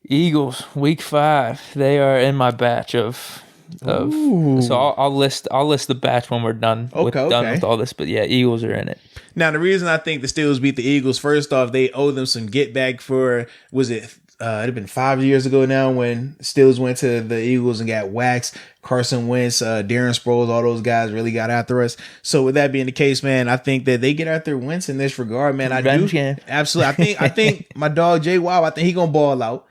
Eagles, week 5. They are in my batch of. Ooh. So I'll list the batch when we're done with all this. But yeah, Eagles are in it. Now, the reason I think the Steelers beat the Eagles, first off, they owe them some get back for, was it, it'd been 5 years ago now when Steelers went to the Eagles and got waxed. Carson Wentz, Darren Sproles, all those guys really got after us. So with that being the case, man, I think that they get after Wentz in this regard, man. Revenge game. Absolutely. I think my dog Jay Wow, I think he's gonna ball out.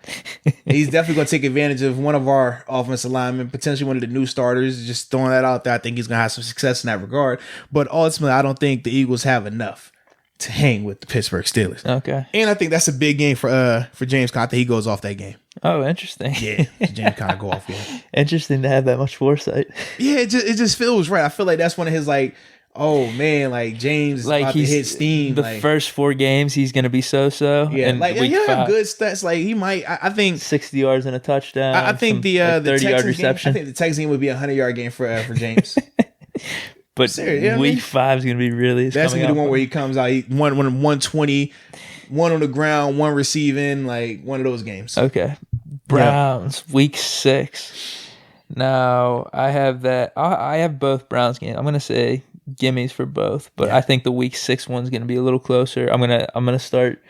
He's definitely gonna take advantage of one of our offensive linemen, potentially one of the new starters. Just throwing that out there, I think he's gonna have some success in that regard. But ultimately, I don't think the Eagles have enough to hang with the Pittsburgh Steelers. Okay. And I think that's a big game for James Conner. I think he goes off that game. Oh, interesting. Yeah, James Conner go off. Yeah. Interesting to have that much foresight. Yeah, it just feels right. I feel like that's one of his like, oh man, like James is about to hit steam. The first 4 games he's gonna be so. Yeah, and like he'll have good stats. Like he might. I think 60 yards and a touchdown. I think the 30-yard game, reception. I think the Texans game would be a 100-yard game for James. But Seriously, week 5 is gonna be really. That's gonna be the one where he comes out. He 120, one on the ground, one receiving, like one of those games. Okay. Browns, week 6. Now I have that. I have both Browns games. I'm gonna say gimmies for both, but I think the week 6 one's gonna be a little closer. I'm gonna start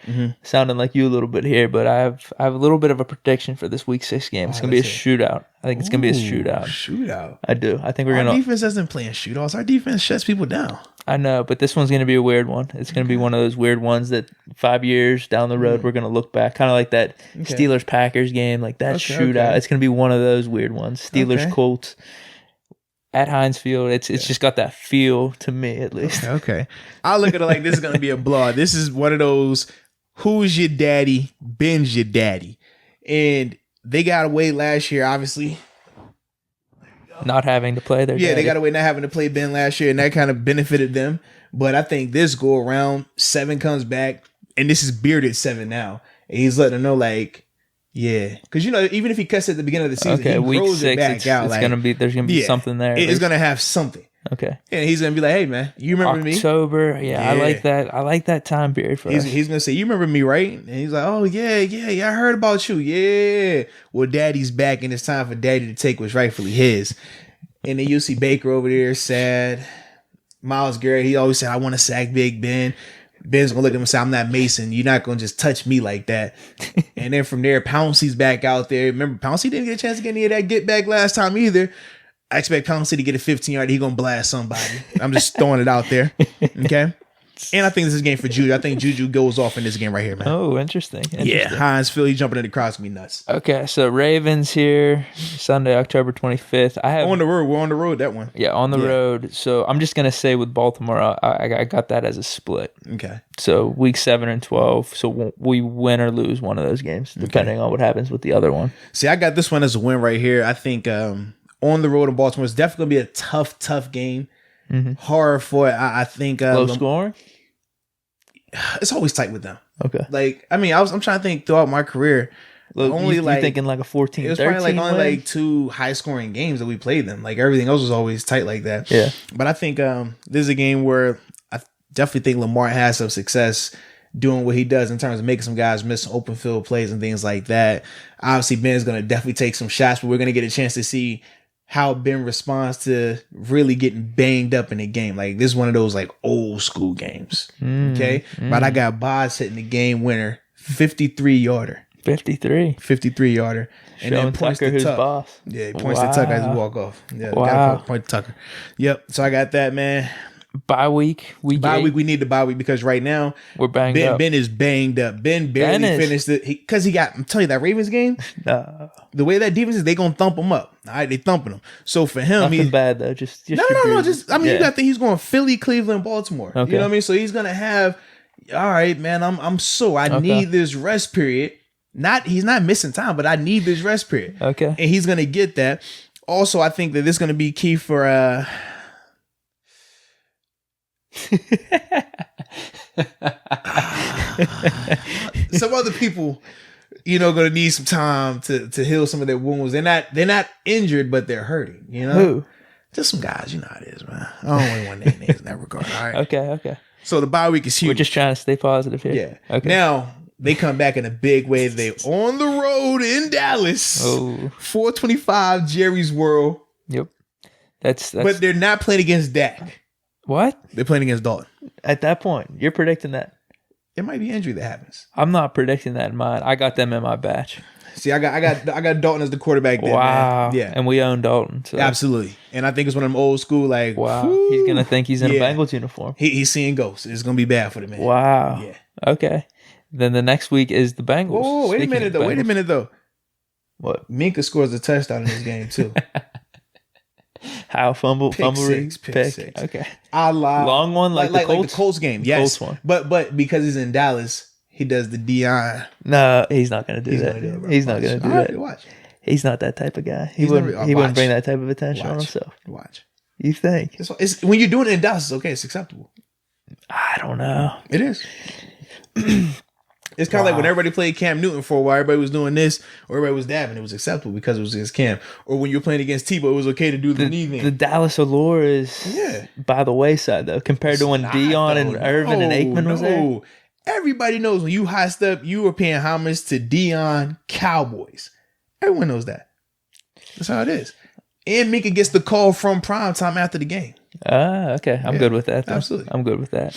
sounding like you a little bit here, but I have a little bit of a prediction for this week 6 game. It's gonna be a shootout. I think it's gonna be a shootout. Shootout. I do. I think Our defense doesn't play in shootouts. Our defense shuts people down. I know, but this one's going to be a weird one. It's going to be one of those weird ones that 5 years down the road, we're going to look back, kind of like that Steelers-Packers game, like that shootout. Okay. It's going to be one of those weird ones. Steelers-Colts at Heinz Field. It's just got that feel to me, at least. Okay. I look at it like this is going to be a blowout. This is one of those, who's your daddy, Ben's your daddy. And they got away last year, obviously. Not having to play their daddy. They got away not having to play Ben last year, and that kind of benefited them. But I think this go around, 7 comes back, and this is bearded 7 now. And he's letting them know, like, yeah. Because, even if he cuts at the beginning of the season, he week throws 6, it back out. There's going to be something there. It's going to have something. Okay. And he's going to be like, hey, man, you remember me? October. Yeah, I like that. I like that time period for us. He's going to say, you remember me, right? And he's like, oh, yeah, I heard about you. Yeah. Well, daddy's back, and it's time for daddy to take what's rightfully his. And then you see Baker over there, sad. Myles Garrett, he always said, I want to sack Big Ben. Ben's going to look at him and say, I'm not Mason. You're not going to just touch me like that. And then from there, Pouncey's back out there. Remember, Pouncey didn't get a chance to get any of that get back last time either. I expect Pouncey to get a 15-yard. He's going to blast somebody. I'm just throwing it out there. Okay? And I think this is a game for Juju. I think Juju goes off in this game right here, man. Oh, interesting. Yeah, Heinz Field, he's jumping in the crowd's going to be nuts. Okay, so Ravens here, Sunday, October 25th. On the road. We're on the road, that one. Yeah, on the road. So I'm just going to say with Baltimore, I got that as a split. Okay. So week 7 and 12. So we win or lose one of those games, depending on what happens with the other one. See, I got this one as a win right here. I think on the road in Baltimore, it's definitely going to be a tough game. Hard for it. I think low scoring. It's always tight with them. Okay. Like, I mean, I'm trying to think throughout my career. Only you thinking like a 14, it was 13 probably like only win? like 2 high scoring games that we played them. Like everything else was always tight like that. Yeah. But I think this is a game where I definitely think Lamar has some success doing what he does in terms of making some guys miss some open field plays and things like that. Obviously, Ben's going to definitely take some shots, but we're going to get a chance to see how Ben responds to really getting banged up in a game. Like, this is one of those, like, old school games. Okay? But I got Boz hitting the game winner, 53-yarder. 53-yarder. And then points Tucker, to his Tuck. boss. Yeah, he points to Tuck as he walk off. Yeah, Wow. gotta point to Tucker. Yep. So I got that, man. Bye week. Week. We need the bye week because right now we're banged up. Ben is banged up. Ben barely finished it because he got. I'm telling you, that Ravens game. The way that defense is, they gonna thump him up. All right, they thumping him. So for him, nothing bad though. Just no. I mean, you got to think he's going Philly, Cleveland, Baltimore. Okay. You know what I mean? So he's gonna have. All right, man. I'm sore. I need this rest period. He's not missing time, but I need this rest period. Okay, and he's gonna get that. Also, I think that this is gonna be key for. Some other people, gonna need some time to heal some of their wounds. They're not injured, but they're hurting. Who? Just some guys. You know how it is, man. I don't really want to name names in that regard. All right. Okay. So the bye week is huge. We're just trying to stay positive here. Yeah. Okay. Now They come back in a big way. They on the road in Dallas. Oh. 425 Jerry's World. Yep. That's But they're not playing against Dak. what? They're playing against Dalton. At that point, you're predicting that. It might be injury that happens. I'm not predicting that in mine. I got them in my batch. See, I got Dalton as the quarterback there, Wow. man. Yeah. And we own Dalton. So. Absolutely. And I think it's one of them old school, like, Wow. whoo, He's going to think he's in yeah. a Bengals uniform. He's seeing ghosts. It's going to be bad for the man. Wow. Yeah. Okay. Then the next week is the Bengals. Whoa, wait a Speaking minute, of though. Wait a Bengals. minute, though. What? Minka scores a touchdown in this game, too. How fumble, Pick fumble, six, pick six. Okay. I lie. Long one like the Colts? Like the Colts game, yes. Colts one. But because he's in Dallas, he does the Dion. No, he's not going to do He's that. gonna do it, bro. He's not going to do All right, that. watch. He's not that type of guy. He He's wouldn't. never- He wouldn't watch. bring that type of attention on Watch. himself. Watch. You think? It's when you're doing it in Dallas, it's okay. It's acceptable. I don't know. It is. It's kind of like when everybody played Cam Newton for a while, everybody was doing this, or everybody was dabbing. It was acceptable because it was against Cam. Or when you're playing against Tebow, it was okay to do the knee thing. The Dallas allure is by the wayside though, compared to when Dion and Irvin and Aikman was there. Everybody knows when you high step, you were paying homage to Dion Cowboys. Everyone knows that. That's how it is. And Minka gets the call from primetime after the game. Ah, okay. I'm good with that. Though. Absolutely. I'm good with that.